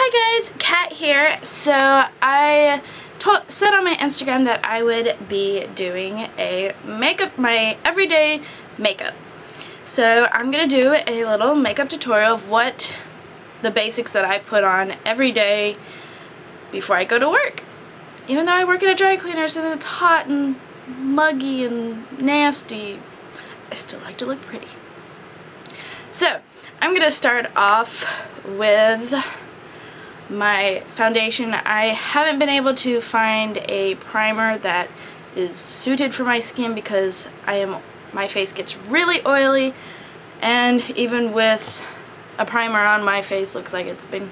Hi guys, Kat here. So I said on my Instagram that I would be doing my everyday makeup. So I'm going to do a little makeup tutorial of what the basics that I put on every day before I go to work. Even though I work at a dry cleaner, so it's hot and muggy and nasty, I still like to look pretty. So I'm going to start off with my foundation. I haven't been able to find a primer that is suited for my skin because my face gets really oily, and even with a primer on, my face looks like it's been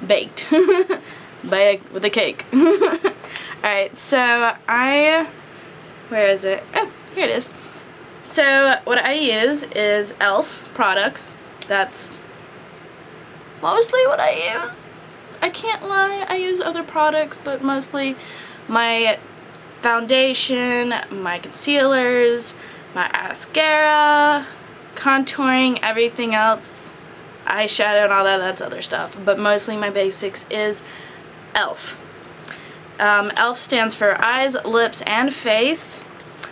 baked with a cake. Alright, so where is it? Oh, here it is. So what I use is e.l.f. products. That's mostly what I use. I can't lie, I use other products, but mostly my foundation, my concealers, my mascara, contouring, everything else, eyeshadow and all that, that's other stuff. But mostly my basics is e.l.f. e.l.f. stands for eyes, lips, and face.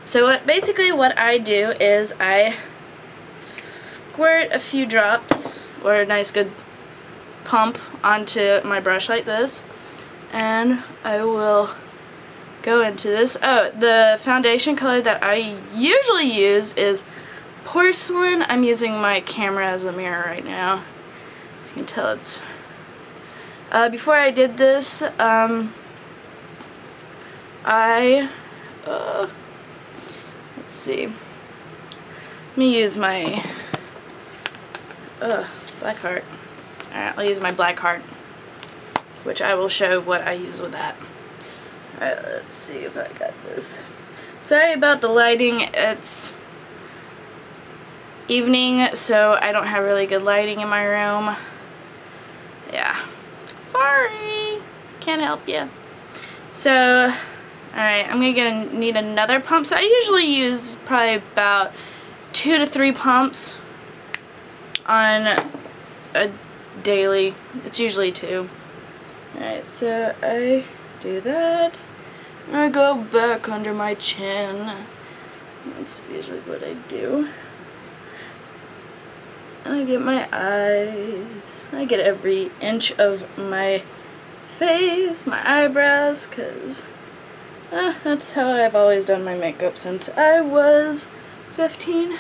So basically what I do is I squirt a few drops, or a nice good pump, onto my brush like this, and I will go into this. Oh, the foundation color that I usually use is Porcelain. I'm using my camera as a mirror right now, as you can tell. It's before I did this, let's see, let me use my black heart. Alright, I'll use my black heart, which I will show what I use with that. Alright, let's see if I got this. Sorry about the lighting, it's evening, so I don't have really good lighting in my room. Yeah, sorry, can't help you. So, alright, I'm gonna need another pump. So I usually use probably about 2 to 3 pumps on a daily. It's usually 2. Alright, so I do that. I go back under my chin. That's usually what I do. And I get my eyes. I get every inch of my face, my eyebrows, because that's how I've always done my makeup since I was 15.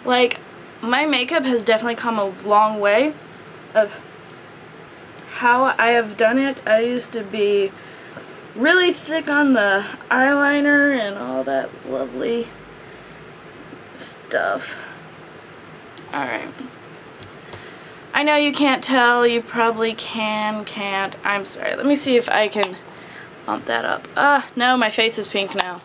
Like, my makeup has definitely come a long way of how I have done it. I used to be really thick on the eyeliner and all that lovely stuff. Alright. I know you can't tell, you probably can't. I'm sorry. Let me see if I can bump that up. No, my face is pink now.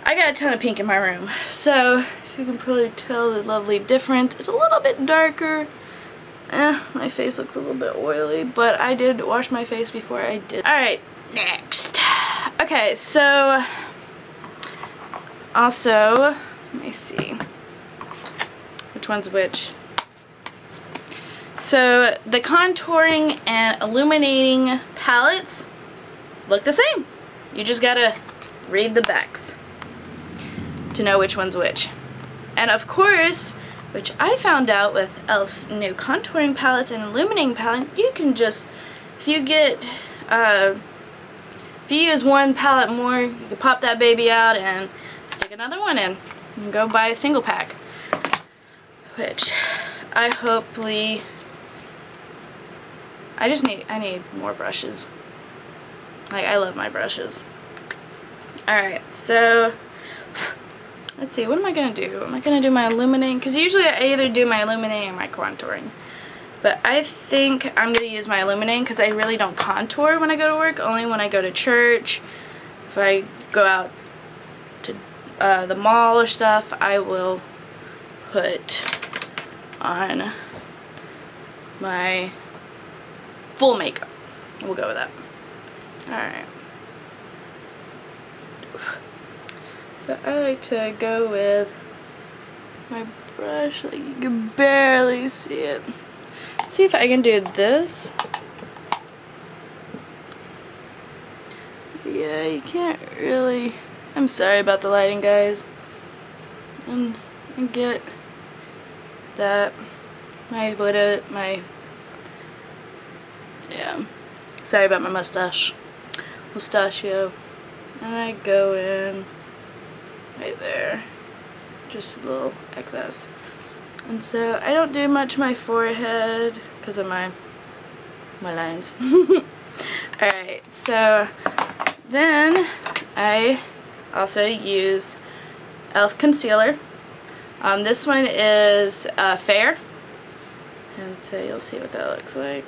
I got a ton of pink in my room, so you can probably tell the lovely difference. It's a little bit darker. My face looks a little bit oily, but I did wash my face before I did. Alright, next. Okay, so also, let me see which one's which. So the contouring and illuminating palettes look the same. You just gotta read the backs to know which one's which. And of course, which I found out with e.l.f.'s new contouring palettes and illuminating palette, you can just, if you use one palette more, you can pop that baby out and stick another one in and go buy a single pack. Which I need more brushes. Like, I love my brushes. Alright, so let's see, what am I going to do? Am I going to do my illuminating? Because usually I either do my illuminating or my contouring. But I think I'm going to use my illuminating because I really don't contour when I go to work, only when I go to church. If I go out to the mall or stuff, I will put on my full makeup. We'll go with that. Alright. So I like to go with my brush, like you can barely see it. Let's see if I can do this. yeah, you can't really, I'm sorry about the lighting, guys. And get that, yeah, sorry about my mustachio. And I go in right there, just a little excess. And so I don't do much my forehead because of my lines. Alright, so then I also use e.l.f. concealer. This one is Fair, and so you'll see what that looks like.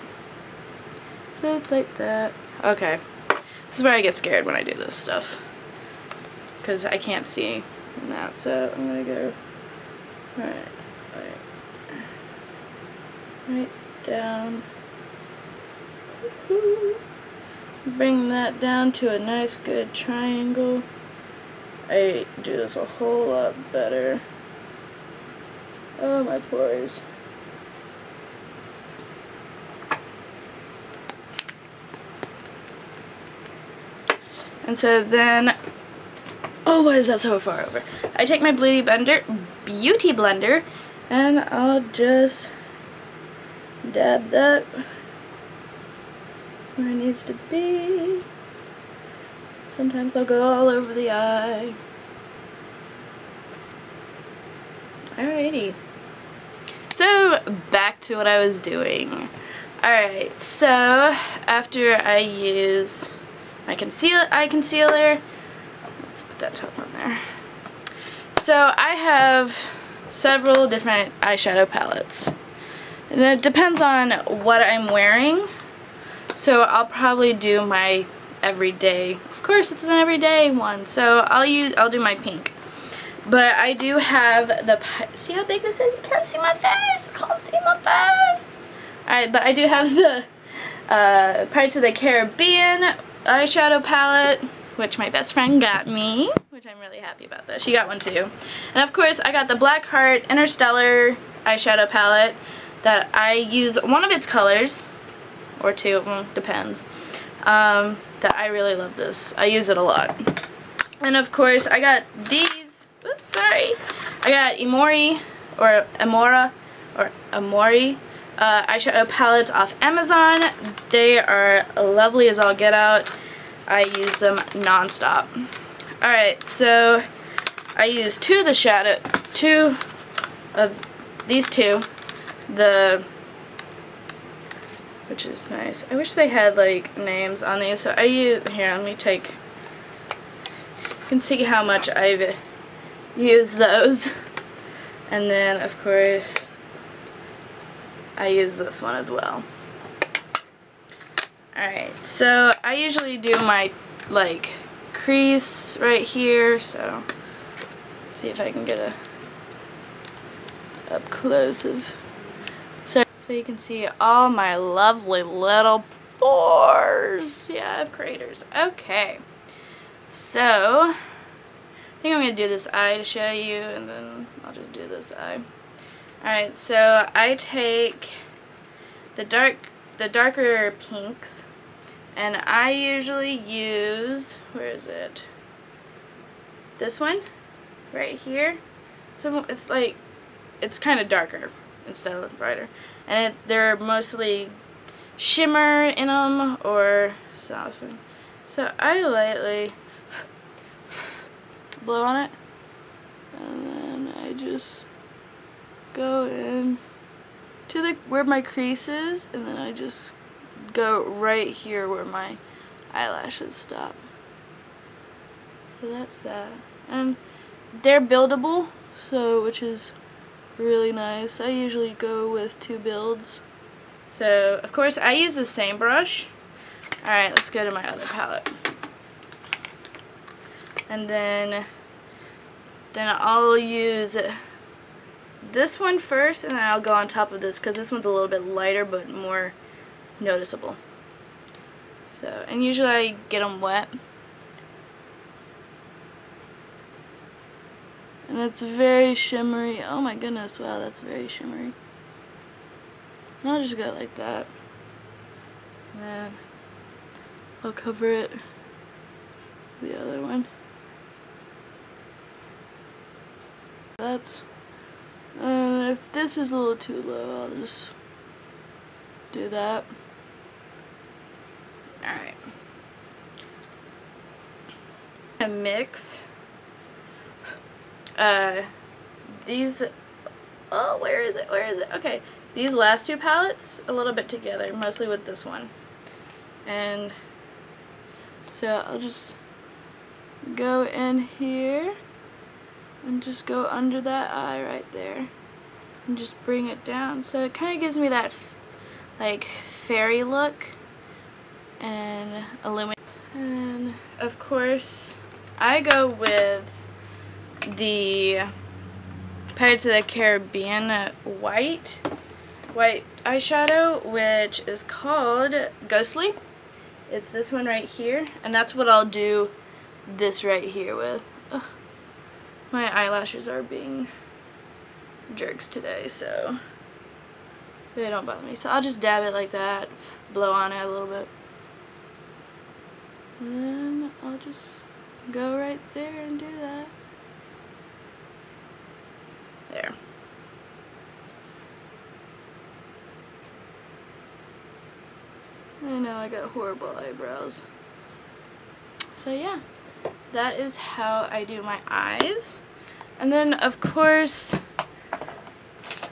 So it's like that. Okay, this is where I get scared when I do this stuff, because I can't see in that, so I'm gonna go right down. Bring that down to a nice good triangle. I do this a whole lot better. Oh, my pores. And so then, oh, why is that so far over? I take my beauty blender, and I'll just dab that where it needs to be. Sometimes I'll go all over the eye. Alrighty. So back to what I was doing. Alright, so after I use my eye concealer, let's put that top on there. So I have several different eyeshadow palettes. And it depends on what I'm wearing. So I'll probably do my everyday. Of course, it's an everyday one. So I'll do my pink. But I do have the, see how big this is? You can't see my face. You can't see my face. Alright, but I do have the Pirates of the Caribbean eyeshadow palette, which my best friend got me, which I'm really happy about that. She got one too. And of course, I got the Blackheart Interstellar eyeshadow palette that I use one of its colors, or two of them, depends. That I really love this. I use it a lot. And of course, I got these, oops, sorry. I got Amori eyeshadow palettes off Amazon. They are lovely as all get out. I use them non-stop. Alright, so I use two of these two. Which is nice. I wish they had like names on these. So I use, here, let me take, you can see how much I've used those. And then of course I use this one as well. Alright, so I usually do my like crease right here, so let's see if I can get a up close of, so you can see all my lovely little pores. Yeah, I have craters. Okay, so I think I'm going to do this eye to show you, and then I'll just do this eye. Alright, so I take the darker pinks, and I usually use, where is it? This one, right here. It's like, it's kind of darker instead of brighter, and they're mostly shimmer in them or soften. So I lightly blow on it, and then I just go in to where my crease is, and then I just go right here where my eyelashes stop. So that's that, and they're buildable, so which is really nice. I usually go with 2 builds. So of course I use the same brush. Alright, let's go to my other palette. And then I'll use this one first, and then I'll go on top of this because this one's a little bit lighter but more noticeable. So, and usually I get them wet. And it's very shimmery. Oh my goodness, wow, that's very shimmery. And I'll just go like that. And then I'll cover it the other one. That's, if this is a little too low, I'll just do that. Alright. A mix these, oh, where is it? Okay, these last two palettes a little bit together, mostly with this one. And so I'll just go in here and just go under that eye right there and just bring it down. So it kind of gives me that like fairy look and illuminate. And of course I go with the Pirates of the Caribbean white eyeshadow, which is called Ghostly. It's this one right here, and that's what I'll do this right here with. Ugh. My eyelashes are being jerks today, so they don't bother me. So I'll just dab it like that, blow on it a little bit, and then I'll just go right there and do that. There. I know I got horrible eyebrows. So yeah, that is how I do my eyes. And then of course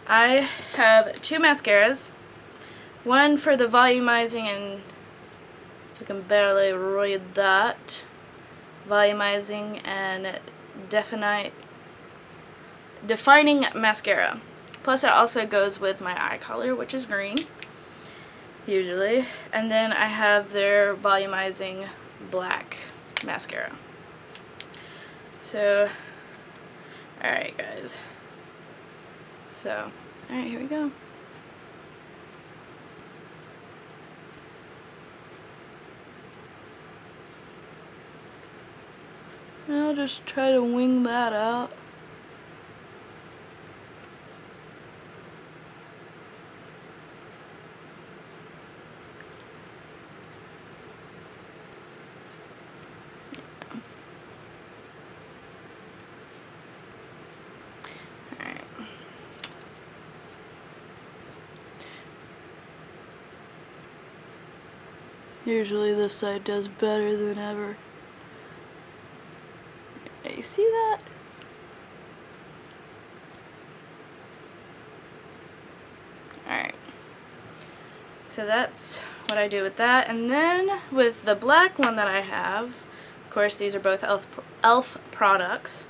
I have two mascaras. One for the volumizing, and if I can barely read that, volumizing and defining mascara. Plus it also goes with my eye color, which is green usually. And then I have their volumizing black mascara. So alright guys, so alright, here we go. I'll just try to wing that out. Usually this side does better than ever. You see that? Alright. So that's what I do with that. And then with the black one that I have, of course these are both e.l.f. products.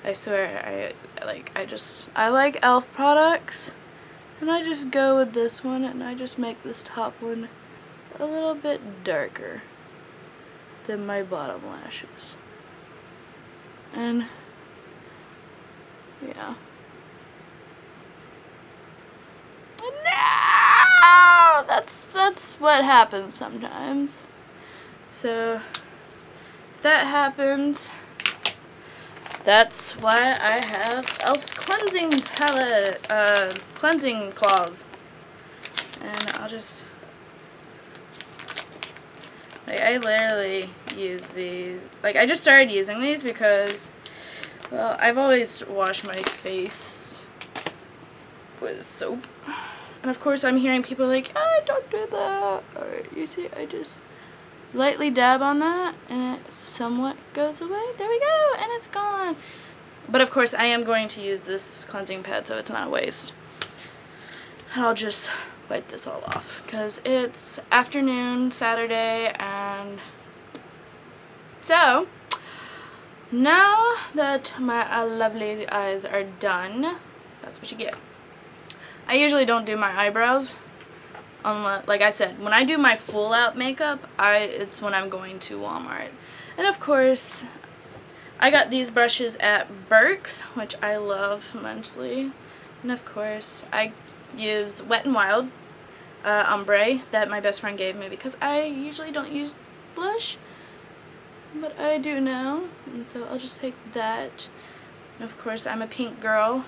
I swear, I like e.l.f. products. And I just go with this one, and I just make this top one a little bit darker than my bottom lashes. And yeah. No! That's what happens sometimes. So if that happens, that's why I have e.l.f.'s cleansing palette, cleansing cloths. And I'll just, like, I literally use these, like, I just started using these because, well, I've always washed my face with soap. And of course I'm hearing people like, oh, don't do that. Alright, you see, I just lightly dab on that and it somewhat goes away. There we go, and it's gone. But of course I am going to use this cleansing pad so it's not a waste. And I'll just wipe this all off because it's afternoon Saturday. And so now that my lovely eyes are done, that's what you get. I usually don't do my eyebrows unless, like I said, when I do my full out makeup, it's when I'm going to Walmart. And of course, I got these brushes at Burke's, which I love immensely. And of course, I use Wet n Wild ombre that my best friend gave me because I usually don't use blush, but I do now. And so I'll just take that. And of course, I'm a pink girl.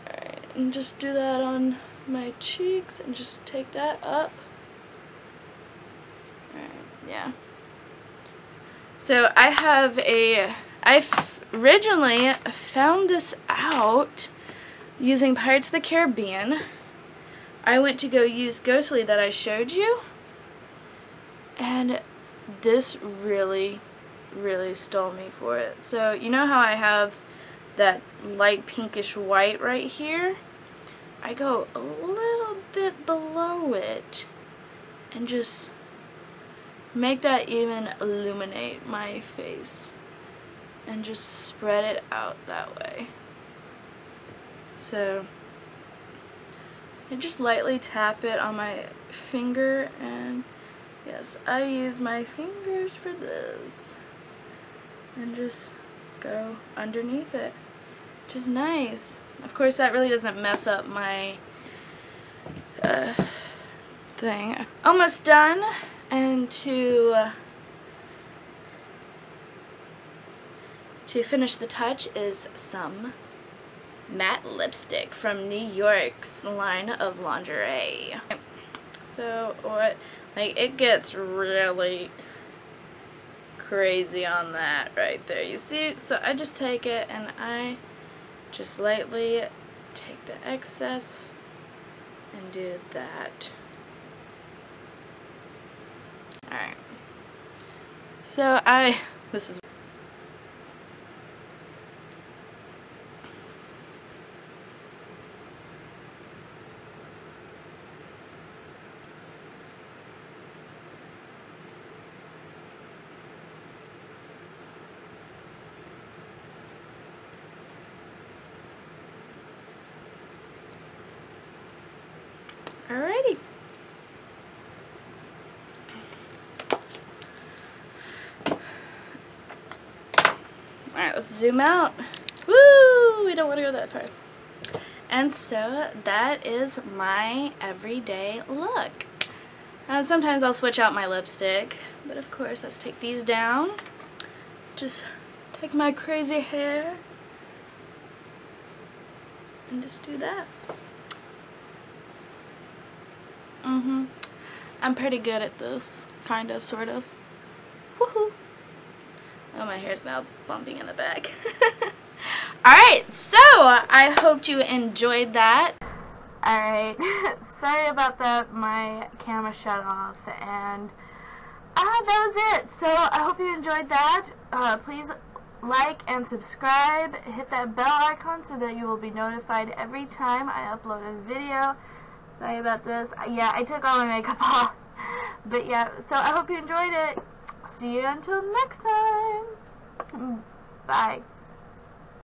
Alright, and just do that on my cheeks and just take that up. Alright, yeah. So I originally found this out using Pirates of the Caribbean. I went to go use Ghostly that I showed you, and this really stole me for it. So you know how I have that light pinkish white right here? I go a little bit below it and just make that even illuminate my face and just spread it out that way. So I just lightly tap it on my finger, and yes, I use my fingers for this and just go underneath it, which is nice. Of course, that really doesn't mess up my thing. Almost done. And to finish the touch is some matte lipstick from New York's line of lingerie. So it gets really crazy on that right there. You see? So I just take it and I just lightly take the excess and do that. Alright. So this is alrighty. Alright, let's zoom out. Woo! We don't want to go that far. And so that is my everyday look. Sometimes I'll switch out my lipstick, but of course let's take these down. Just take my crazy hair and just do that. I'm pretty good at this, kind of, sort of. Woohoo! Oh, my hair's now bumping in the back. Alright, so I hope you enjoyed that. Alright, sorry about that. My camera shut off, and that was it. So I hope you enjoyed that. Please like and subscribe. Hit that bell icon so that you will be notified every time I upload a video. Sorry about this. Yeah, I took all my makeup off. But yeah, so I hope you enjoyed it. See you until next time. Bye.